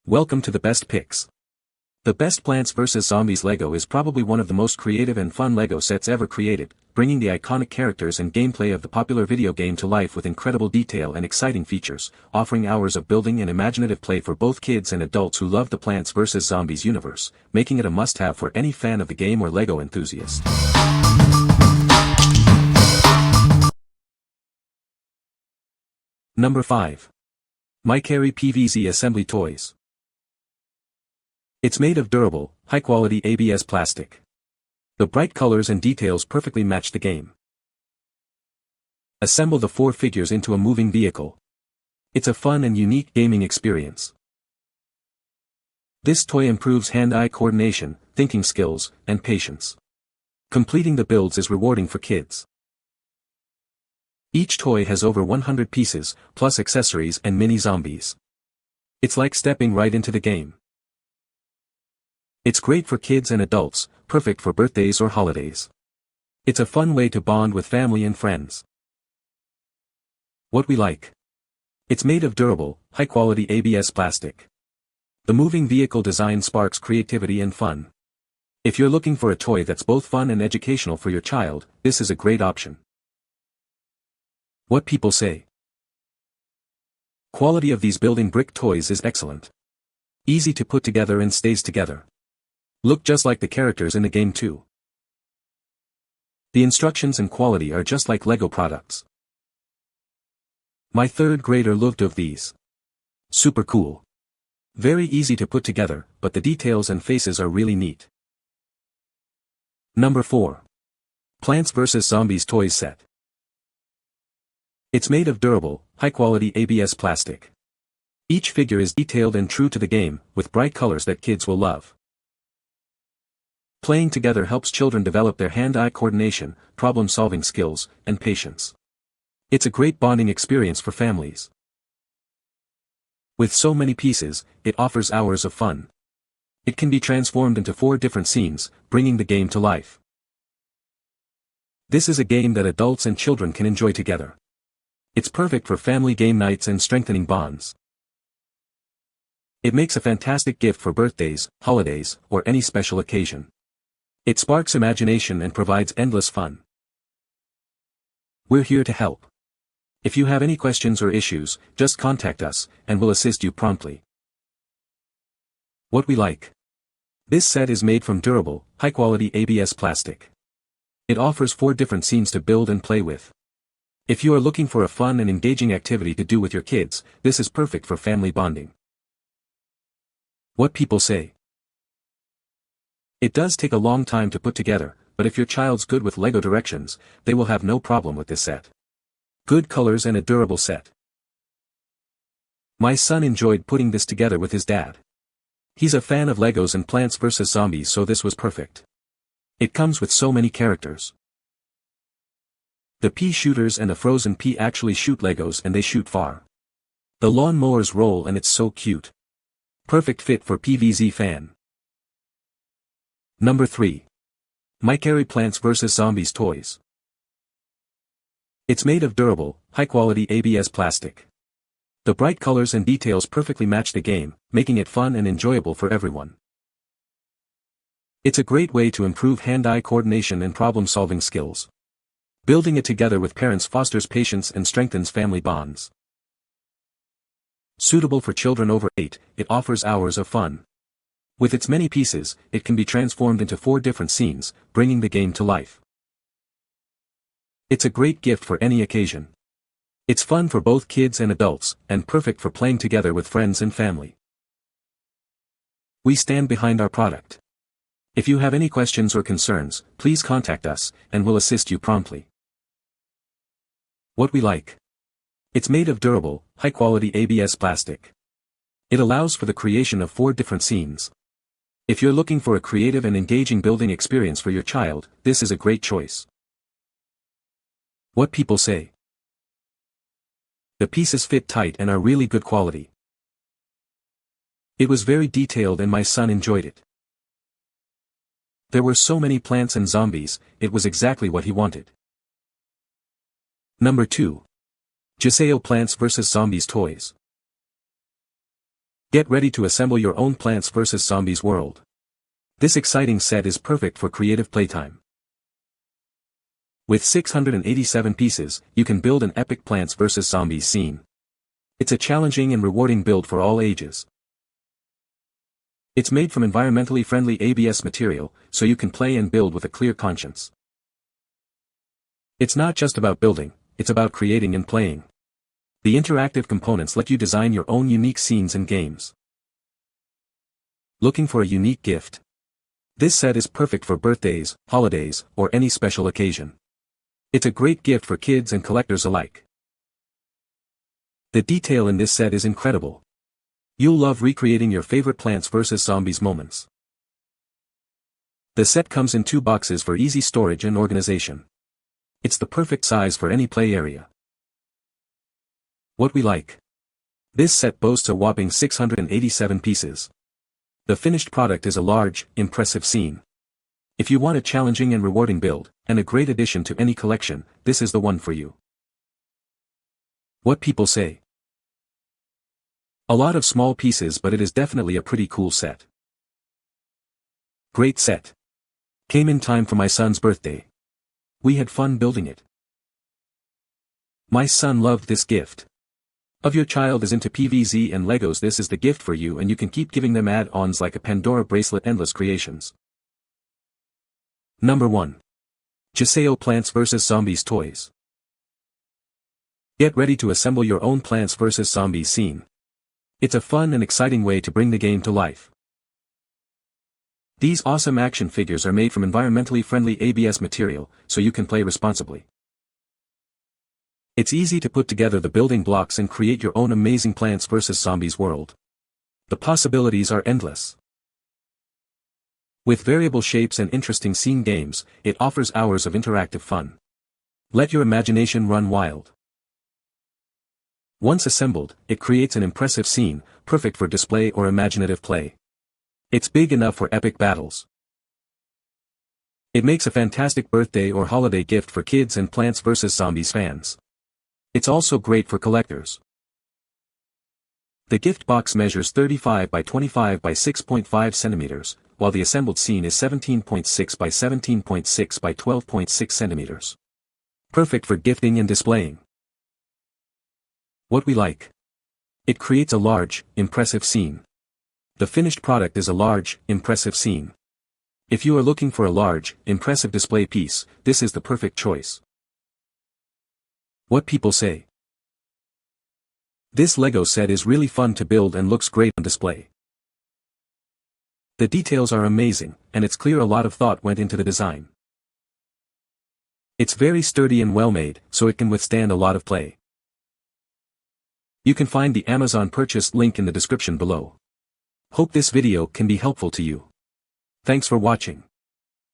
Welcome to the Best Picks. The Best Plants vs. Zombies LEGO is probably one of the most creative and fun LEGO sets ever created, bringing the iconic characters and gameplay of the popular video game to life with incredible detail and exciting features, offering hours of building and imaginative play for both kids and adults who love the Plants vs. Zombies universe, making it a must-have for any fan of the game or LEGO enthusiast. Number 5. Maikerry PVZ Assembly Toys. It's made of durable, high-quality ABS plastic. The bright colors and details perfectly match the game. Assemble the 4 figures into a moving vehicle. It's a fun and unique gaming experience. This toy improves hand-eye coordination, thinking skills, and patience. Completing the builds is rewarding for kids. Each toy has over 100 pieces, plus accessories and mini zombies. It's like stepping right into the game. It's great for kids and adults, perfect for birthdays or holidays. It's a fun way to bond with family and friends. What we like. It's made of durable, high-quality ABS plastic. The moving vehicle design sparks creativity and fun. If you're looking for a toy that's both fun and educational for your child, this is a great option. What people say. Quality of these building brick toys is excellent. Easy to put together and stays together. Look just like the characters in the game too. The instructions and quality are just like LEGO products. My third grader loved of these. Super cool. Very easy to put together, but the details and faces are really neat. Number 4. Plants vs. Zombies Toys Set. It's made of durable, high-quality ABS plastic. Each figure is detailed and true to the game, with bright colors that kids will love. Playing together helps children develop their hand-eye coordination, problem-solving skills, and patience. It's a great bonding experience for families. With so many pieces, it offers hours of fun. It can be transformed into 4 different scenes, bringing the game to life. This is a game that adults and children can enjoy together. It's perfect for family game nights and strengthening bonds. It makes a fantastic gift for birthdays, holidays, or any special occasion. It sparks imagination and provides endless fun. We're here to help. If you have any questions or issues, just contact us, and we'll assist you promptly. What we like. This set is made from durable, high-quality ABS plastic. It offers 4 different scenes to build and play with. If you are looking for a fun and engaging activity to do with your kids, this is perfect for family bonding. What people say. It does take a long time to put together, but if your child's good with LEGO directions, they will have no problem with this set. Good colors and a durable set. My son enjoyed putting this together with his dad. He's a fan of LEGOs and Plants vs. Zombies, so this was perfect. It comes with so many characters. The pea shooters and the frozen pea actually shoot LEGOs and they shoot far. The lawn mowers roll and it's so cute. Perfect fit for PVZ fan. Number 3. Maikerry Plants vs. Zombies Toys. It's made of durable, high-quality ABS plastic. The bright colors and details perfectly match the game, making it fun and enjoyable for everyone. It's a great way to improve hand-eye coordination and problem-solving skills. Building it together with parents fosters patience and strengthens family bonds. Suitable for children over 8, it offers hours of fun. With its many pieces, it can be transformed into 4 different scenes, bringing the game to life. It's a great gift for any occasion. It's fun for both kids and adults, and perfect for playing together with friends and family. We stand behind our product. If you have any questions or concerns, please contact us, and we'll assist you promptly. What we like. It's made of durable, high-quality ABS plastic. It allows for the creation of 4 different scenes. If you're looking for a creative and engaging building experience for your child, this is a great choice. What people say. The pieces fit tight and are really good quality. It was very detailed and my son enjoyed it. There were so many plants and zombies, it was exactly what he wanted. Number 2. JHESAO Plants vs. Zombies Toys. Get ready to assemble your own Plants vs. Zombies world. This exciting set is perfect for creative playtime. With 687 pieces, you can build an epic Plants vs. Zombies scene. It's a challenging and rewarding build for all ages. It's made from environmentally friendly ABS material, so you can play and build with a clear conscience. It's not just about building, it's about creating and playing. The interactive components let you design your own unique scenes and games. Looking for a unique gift? This set is perfect for birthdays, holidays, or any special occasion. It's a great gift for kids and collectors alike. The detail in this set is incredible. You'll love recreating your favorite Plants vs. Zombies moments. The set comes in 2 boxes for easy storage and organization. It's the perfect size for any play area. What we like. This set boasts a whopping 687 pieces. The finished product is a large, impressive scene. If you want a challenging and rewarding build, and a great addition to any collection, this is the one for you. What people say. A lot of small pieces, but it is definitely a pretty cool set. Great set. Came in time for my son's birthday. We had fun building it. My son loved this gift. If your child is into PVZ and Legos, this is the gift for you, and you can keep giving them add-ons like a Pandora bracelet. Endless creations. Number 1. JHESAO Plants vs. Zombies toys. Get ready to assemble your own Plants vs. Zombies scene. It's a fun and exciting way to bring the game to life. These awesome action figures are made from environmentally friendly ABS material, so you can play responsibly. It's easy to put together the building blocks and create your own amazing Plants vs. Zombies world. The possibilities are endless. With variable shapes and interesting scene games, it offers hours of interactive fun. Let your imagination run wild. Once assembled, it creates an impressive scene, perfect for display or imaginative play. It's big enough for epic battles. It makes a fantastic birthday or holiday gift for kids and Plants vs. Zombies fans. It's also great for collectors. The gift box measures 35 by 25 by 6.5 centimeters, while the assembled scene is 17.6 by 17.6 by 12.6 centimeters. Perfect for gifting and displaying. What we like. It creates a large, impressive scene. The finished product is a large, impressive scene. If you are looking for a large, impressive display piece, this is the perfect choice. What people say. This Lego set is really fun to build and looks great on display. The details are amazing, and it's clear a lot of thought went into the design. It's very sturdy and well made, so it can withstand a lot of play. You can find the Amazon purchase link in the description below. Hope this video can be helpful to you. Thanks for watching.